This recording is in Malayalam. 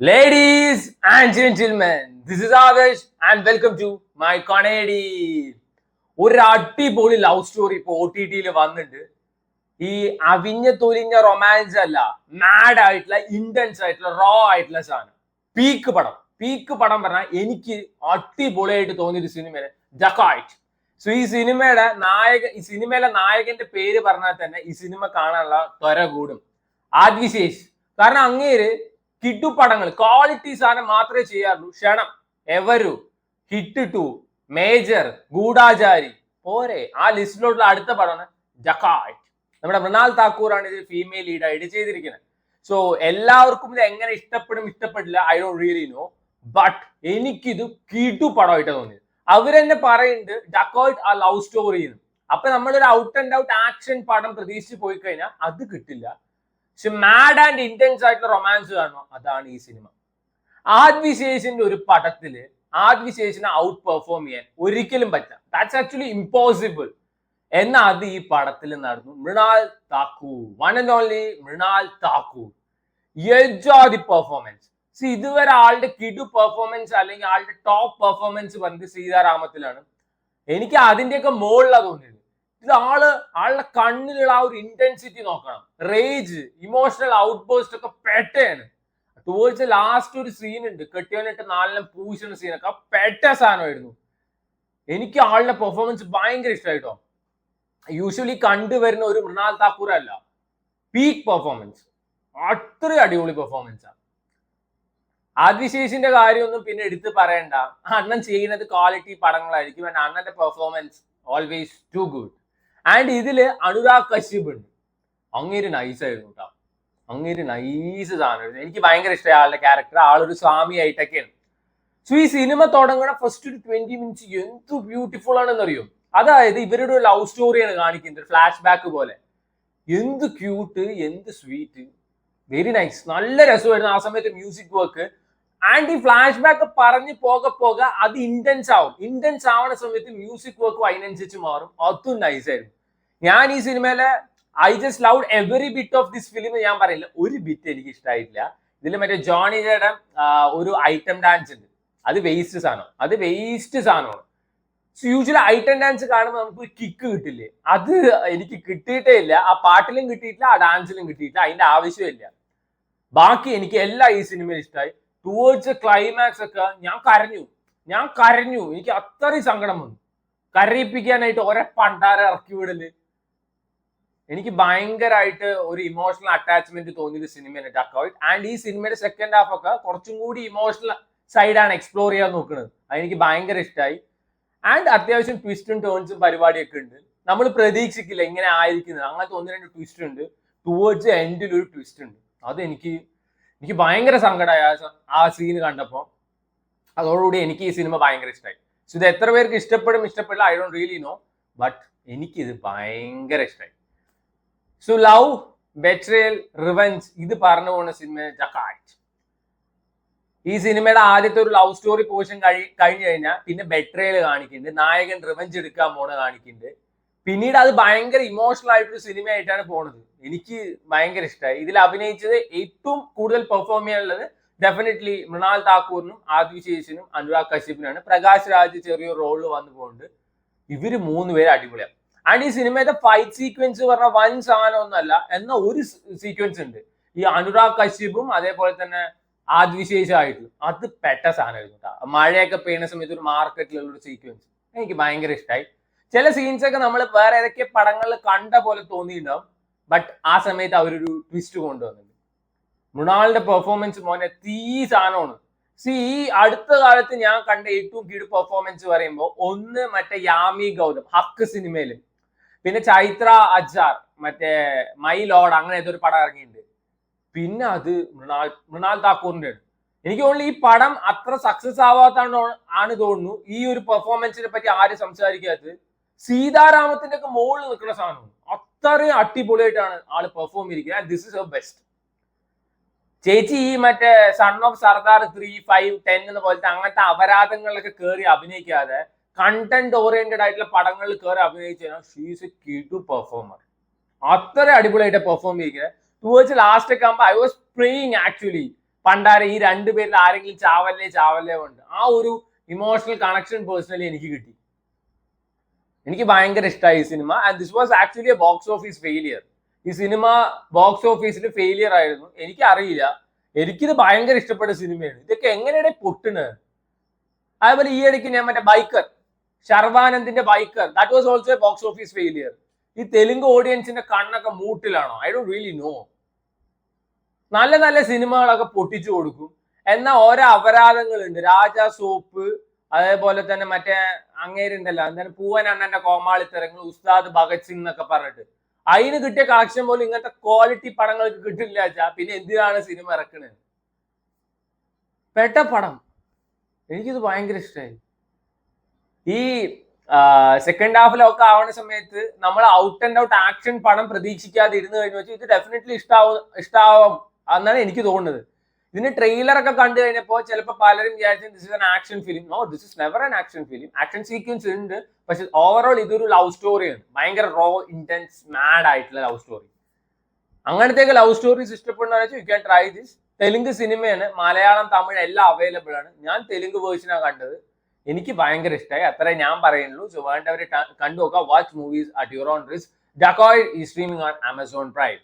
Ladies and gentlemen, this is Adesh and welcome to my comedy. ഒരു അടിപൊളി ലവ് സ്റ്റോറി ഇപ്പൊ OTT വന്നിട്ട് ഈ അവിഞ്ഞ തൊലിഞ്ഞ റൊമാൻസ് അല്ല, മാഡ് ആയിട്ടുള്ള ഇന്റൻസ് ആയിട്ടുള്ള റോ ആയിട്ടുള്ള സാധനം. പീക്ക് പടം പറഞ്ഞാൽ എനിക്ക് അടിപൊളിയായിട്ട് തോന്നിയൊരു സിനിമ ഡക്കായിറ്റ്. സോ ഈ സിനിമയിലെ നായകന്റെ പേര് പറഞ്ഞാൽ തന്നെ ഈ സിനിമ കാണാനുള്ള ത്വര കൂടും. ആദ്വിശേഷ്. കാരണം അങ്ങേര് കിട്ടു പടങ്ങൾ ക്വാളിറ്റി സാധനം മാത്രമേ ചെയ്യാറുള്ളൂ. ക്ഷണം, എവരു, ഹിറ്റ് 2, മേജർ, ഗൂഢാചാരി പോരെ. ആ ലിസ്റ്റിലോട്ടുള്ള അടുത്ത പടമാണ് ഡക്കായിറ്റ്. നമ്മുടെ മൃണാൽ താക്കൂറാണ് ഇത് ഫീമെയിൽ ലീഡായിട്ട് ചെയ്തിരിക്കുന്നത്. സോ എല്ലാവർക്കും ഇത് എങ്ങനെ ഇഷ്ടപ്പെടില്ല, I don't really know. But എനിക്കിത് കിടു പടമായിട്ട് തോന്നിയത്. അവരെന്നെ പറയുന്നുണ്ട് ഡക്കായിറ്റ് ആ ലവ് സ്റ്റോറി. അപ്പൊ നമ്മളൊരു ഔട്ട് ആൻഡ് ഔട്ട് ആക്ഷൻ പടം പ്രതീക്ഷിച്ച് പോയി കഴിഞ്ഞാൽ അത് കിട്ടില്ല. പക്ഷെ മാഡ് ആൻഡ് ഇന്റൻസ് ആയിട്ടുള്ള റൊമാൻസ് കാണണം, അതാണ് ഈ സിനിമ. ആദ്വിശേഷിന്റെ ഒരു പടത്തില് ആദ്വിശേഷിനെ ഔട്ട് പെർഫോം ചെയ്യാൻ ഒരിക്കലും പറ്റില്ല. That's actually impossible. എന്നാൽ അത് ഈ പടത്തിൽ നടന്നു. Mrunal Thakur, one and only Mrunal Thakur. യജാതി പെർഫോമൻസ്. ഇതുവരെ ആളുടെ കിടു പെർഫോമൻസ് അല്ലെങ്കിൽ ആളുടെ ടോപ്പ് പെർഫോമൻസ് പറഞ്ഞത് സീതാരാമത്തിലാണ്. എനിക്ക് അതിന്റെയൊക്കെ മുകളിലാണ് തോന്നിയത്. ഇത് ആളുടെ കണ്ണിലുള്ള ആ ഒരു ഇന്റൻസിറ്റി നോക്കണം. റേജ്, ഇമോഷണൽ ഔട്ട് ബേസ്റ്റ് ഒക്കെ പെട്ടയാണ്. ടുവേർഡ്സ് ലാസ്റ്റ് ഒരു സീൻ ഉണ്ട്, കെട്ടിയവനിട്ട് നാലിനും പൂശുന്ന സീനൊക്കെ ആ പെട്ട സാധനമായിരുന്നു. എനിക്ക് ആളുടെ പെർഫോമൻസ് ഭയങ്കര ഇഷ്ടമായിട്ടോ. യൂഷ്വലി കണ്ടുവരുന്ന ഒരു മൃണാൽ താക്കൂർ അല്ല, പീക്ക് പെർഫോമൻസ്. അത്രയും അടിപൊളി പെർഫോമൻസാണ്. ആദ്വിശേഷിന്റെ കാര്യമൊന്നും പിന്നെ എടുത്ത് പറയണ്ട. അണ്ണൻ ചെയ്യുന്നത് ക്വാളിറ്റി പടങ്ങളായിരിക്കും. അണ്ണന്റെ performance always too good. And ഇതില് അനുരാഗ് കശ്യപ് ഉണ്ട്. അങ്ങേര് നൈസ് ആയിരുന്നു കേട്ടോ. അങ്ങേര് നൈസ് സാധനമായിരുന്നു. എനിക്ക് ഭയങ്കര ഇഷ്ടമായി ആളുടെ ക്യാരക്ടർ. ആളൊരു സ്വാമി ആയിട്ടൊക്കെയാണ്. സോ ഈ സിനിമ തുടങ്ങുന്ന ഫസ്റ്റ് ഒരു 20 മിനിറ്റ്സ് എന്ത് ബ്യൂട്ടിഫുൾ ആണെന്ന് അറിയും. അതായത് ഇവരുടെ ഒരു ലവ് സ്റ്റോറിയാണ് കാണിക്കുന്നത്, ഫ്ലാഷ് ബാക്ക് പോലെ. എന്ത് ക്യൂട്ട്, എന്ത് സ്വീറ്റ്, വെരി നൈസ്. നല്ല രസമായിരുന്നു ആ സമയത്ത് മ്യൂസിക് വർക്ക്. ആൻഡ് ഈ ഫ്ലാഷ് ബാക്ക് പറഞ്ഞ് പോക അത് ഇന്റൻസ് ആവും. ഇന്റൻസ് ആവുന്ന സമയത്ത് മ്യൂസിക് വർക്കും അതിനനുസരിച്ച് മാറും. അതും നൈസ് ആയിരുന്നു. ഞാൻ ഈ സിനിമയിലെ I just love every bit of this film. ഞാൻ പറയില്ല ഒരു ബിറ്റ് എനിക്ക് ഇഷ്ടമായിട്ടില്ല. ഇതിൽ മറ്റേ ജോണിയുടെ ഒരു ഐറ്റം ഡാൻസ് ഉണ്ട്, അത് വേസ്റ്റ് സാധനമാണ്. യൂഷ്വലി ഐറ്റം ഡാൻസ് കാണുമ്പോൾ നമുക്ക് ഒരു കിക്ക് കിട്ടില്ലേ, അത് എനിക്ക് കിട്ടിയിട്ടേ ഇല്ല. ആ പാട്ടിലും കിട്ടിയിട്ടില്ല, ആ ഡാൻസിലും കിട്ടിയിട്ടില്ല. അതിന്റെ ആവശ്യമില്ല. ബാക്കി എനിക്ക് എല്ലാം ഈ സിനിമയിൽ ഇഷ്ടമായി. ടുവേർഡ്സ് ക്ലൈമാക്സ് ഒക്കെ ഞാൻ കരഞ്ഞു. എനിക്ക് അത്രയും സങ്കടം വന്നു. കരയിപ്പിക്കാനായിട്ട് ഒരേ പണ്ടാര ഇറക്കി വിടല്. എനിക്ക് ഭയങ്കരമായിട്ട് ഒരു ഇമോഷണൽ അറ്റാച്ച്മെന്റ് തോന്നിയൊരു സിനിമയാണ് ഡക്കായിറ്റ്. ആൻഡ് ഈ സിനിമയുടെ സെക്കൻഡ് ഹാഫ് ഒക്കെ കുറച്ചും കൂടി ഇമോഷണൽ സൈഡാണ് എക്സ്പ്ലോർ ചെയ്യാൻ നോക്കുന്നത്. അതെനിക്ക് ഭയങ്കര ഇഷ്ടമായി. ആൻഡ് അത്യാവശ്യം ട്വിസ്റ്റും ടേൺസും പരിപാടിയൊക്കെ ഉണ്ട്. നമ്മൾ പ്രതീക്ഷിക്കില്ല ഇങ്ങനെ ആയിരിക്കുന്നത്. അങ്ങനത്തെ 1-2 ട്വിസ്റ്റ് ഉണ്ട്. ടുവേർഡ്സ് എൻഡിൽ ഒരു ട്വിസ്റ്റ് ഉണ്ട്. അത് എനിക്ക് ഭയങ്കര സങ്കടമായ ആ സീന് കണ്ടപ്പോൾ. അതോടുകൂടി എനിക്ക് ഈ സിനിമ ഭയങ്കര ഇഷ്ടമായി. സോ ഇത് എത്ര പേർക്ക് ഇഷ്ടപ്പെടില്ല, I don't really know. But എനിക്കിത് ഭയങ്കര ഇഷ്ടമായി. സോ ലവ്, ബെട്രയൽ, റിവെഞ്ച്, ഇത് പറഞ്ഞു പോകുന്ന സിനിമ ഡക്കായിറ്റ്. ഈ സിനിമയുടെ ആദ്യത്തെ ഒരു ലവ് സ്റ്റോറി പോർഷൻ കഴിഞ്ഞു കഴിഞ്ഞാൽ പിന്നെ ബെട്രയൽ കാണിക്കുന്നുണ്ട്, നായകൻ റിവെഞ്ച് എടുക്കാൻ കാണിക്കുന്നുണ്ട്. പിന്നീട് അത് ഭയങ്കര ഇമോഷണൽ ആയിട്ടൊരു സിനിമ ആയിട്ടാണ് പോണത്. എനിക്ക് ഭയങ്കര ഇഷ്ടമായി. ഇതിൽ അഭിനയിച്ചത് ഏറ്റവും കൂടുതൽ പെർഫോം ചെയ്യാനുള്ളത് ഡെഫിനറ്റ്ലി മൃണാൽ താക്കൂറിനും ആദ്വിശേഷിനും അനുരാഗ് കശ്യപിനാണ്. പ്രകാശ് രാജ് ചെറിയൊരു റോളിൽ വന്നു പോകുന്നുണ്ട്. ഇവര് 3 പേര് അടിപൊളിയാണ്. ആൻഡ് ഈ സിനിമയുടെ ഫൈറ്റ് സീക്വൻസ് പറഞ്ഞ വൻ സാധനമൊന്നുമല്ല, എന്നാൽ ഒരു സീക്വൻസ് ഉണ്ട് ഈ അനുരാഗ് കശ്യപും അതേപോലെ തന്നെ ആദ്വിശേഷമായിട്ട്. അത് പെട്ട സാധനമായിരുന്നു കേട്ടോ. മഴയൊക്കെ പെയ്യുന്ന സമയത്ത് ഒരു മാർക്കറ്റിലുള്ള ഒരു സീക്വൻസ് എനിക്ക് ഭയങ്കര ഇഷ്ടമായി. ചില സീൻസ് ഒക്കെ നമ്മൾ വേറെ ഏതൊക്കെ പടങ്ങളിൽ കണ്ട പോലെ തോന്നിയിട്ടുണ്ടാവും. ബട്ട് ആ സമയത്ത് അവരൊരു ട്വിസ്റ്റ് കൊണ്ടുവന്നിട്ടുണ്ട്. മൃണാളിന്റെ പെർഫോമൻസ് മോനെ തീ സാധനമാണ്. ഈ അടുത്ത കാലത്ത് ഞാൻ കണ്ട ഏറ്റവും കീഴ് പെർഫോമൻസ് പറയുമ്പോൾ ഒന്ന് മറ്റേ യാമി ഗൗതം ഹക്ക് സിനിമയിലും, പിന്നെ ചൈത്ര അജാർ മറ്റേ മൈ ലോഡ് അങ്ങനെ ഏതൊരു പടം ഇറങ്ങിയിട്ടുണ്ട്. പിന്നെ അത് മൃണാൽ താക്കൂറിന്റെ ആണ്. എനിക്ക് തോന്നുന്നു ഈ പടം അത്ര സക്സസ് ആണ് തോന്നുന്നു ഈ ഒരു പെർഫോമൻസിനെ പറ്റി ആരും സംസാരിക്കാത്തത്. സീതാരാമത്തിന്റെ ഒക്കെ മുകളിൽ നിൽക്കുന്ന സാധനമാണ്. അത്രയും അടിപൊളിയായിട്ടാണ് ആള് പെർഫോം ചെയ്തിരിക്കുന്നത്. This is Har best. ചേച്ചി ഈ മറ്റേ സൺ ഓഫ് സർദാർ 3, 5, 10 എന്ന പോലത്തെ അങ്ങനത്തെ അപരാധങ്ങളിലൊക്കെ കയറി അഭിനയിക്കാതെ കണ്ടന്റ് ഓറിയന്റഡ് ആയിട്ടുള്ള പടങ്ങളിൽ കയറി അഭിനയിച്ചാൽ ഷീസ് എ കിടു പെർഫോമർ. അത്ര അടിപൊളിയായിട്ട് പെർഫോം ചെയ്തിരിക്കുന്നത്. ടുവേർഡ്സ് ലാസ്റ്റ് ഒക്കെ ആകുമ്പോൾ ഐ വാസ് പ്രേയിങ് ആക്ച്വലി പണ്ടാരെ ഈ രണ്ടുപേരിൽ ആരെങ്കിലും ചാവല്ലേ ഉണ്ട്. ആ ഒരു ഇമോഷണൽ കണക്ഷൻ പേഴ്സണലി എനിക്ക് കിട്ടി. എനിക്ക് ഭയങ്കര ഇഷ്ടമായി ഈ cinema. And this was actually A box office failure. ഈ സിനിമ ബോക്സ് ഓഫീസിൽ ഫെയിലിയർ ആയിരുന്നു. എനിക്കറിയില്ല, എനിക്കിത് ഭയങ്കര ഇഷ്ടപ്പെട്ട സിനിമയാണ്. ഇതൊക്കെ എങ്ങനെയാണ് പൊട്ടുന്നത്. അതേപോലെ ഈ ഇടയ്ക്ക് ഞാൻ മറ്റേ ബൈക്കർ, ശർവാനന്ദിന്റെ biker, that was also a box office failure. ഈ തെലുങ്ക് ഓഡിയൻസിന്റെ കണ്ണൊക്കെ മൂട്ടിലാണോ? I don't really know. നല്ല നല്ല സിനിമകളൊക്കെ പൊട്ടിച്ചു കൊടുക്കും, എന്നാൽ ഓരോ അപരാധങ്ങളുണ്ട്. രാജാ സോപ്പ്, അതേപോലെ തന്നെ മറ്റേ അങ്ങേരുണ്ടല്ലോ എന്താണ് പൂവൻ അണ്ണന്റെ കോമാളിത്തരങ്ങൾ, ഉസ്താദ് ഭഗത് സിംഗ് എന്നൊക്കെ പറഞ്ഞിട്ട് അതിന് കിട്ടിയ കളക്ഷൻ പോലും ഇങ്ങനത്തെ ക്വാളിറ്റി പടങ്ങൾക്ക് കിട്ടില്ല വെച്ചാ പിന്നെ എന്തിനാണ് സിനിമ ഇറക്കുന്നത്? പെട്ട പടം, എനിക്കിത് ഭയങ്കര ഇഷ്ടമായി. ഈ സെക്കൻഡ് ഹാഫിലൊക്കെ ആവുന്ന സമയത്ത് നമ്മൾ ഔട്ട് ആൻഡ് ഔട്ട് ആക്ഷൻ പടം പ്രതീക്ഷിക്കാതെ ഇരുന്ന് കഴിഞ്ഞു വെച്ചാൽ ഇത് ഡെഫിനറ്റ്ലി ഇഷ്ടാവും എന്നാണ് എനിക്ക് തോന്നുന്നത്. ഇതിന് ട്രെയിലറൊക്കെ കണ്ടു കഴിഞ്ഞപ്പോൾ ചിലപ്പോൾ പലരും വിചാരിച്ചു this is an action film. No, this is never an action film. Action sequence ഉണ്ട്, പക്ഷെ ഓവറോൾ ഇതൊരു ലവ് സ്റ്റോറിയാണ്. ഭയങ്കര റോ, ഇന്റൻസ്, മാഡ് ആയിട്ടുള്ള ലവ് സ്റ്റോറി. അങ്ങനത്തേക്ക് ലവ് സ്റ്റോറീസ് ഇഷ്ടപ്പെടുന്ന you can try this. Telugu സിനിമയാണ്, മലയാളം, തമിഴ് എല്ലാം അവൈലബിൾ ആണ്. ഞാൻ തെലുങ്ക് വേർഷനാണ് കണ്ടത്, എനിക്ക് ഭയങ്കര ഇഷ്ടമായി. അത്രേ ഞാൻ പറയുന്നുള്ളൂ. സോ വേണ്ടവരെ കണ്ടു നോക്കാം. Watch movies at your own risk. Decoy is streaming on Amazon prime.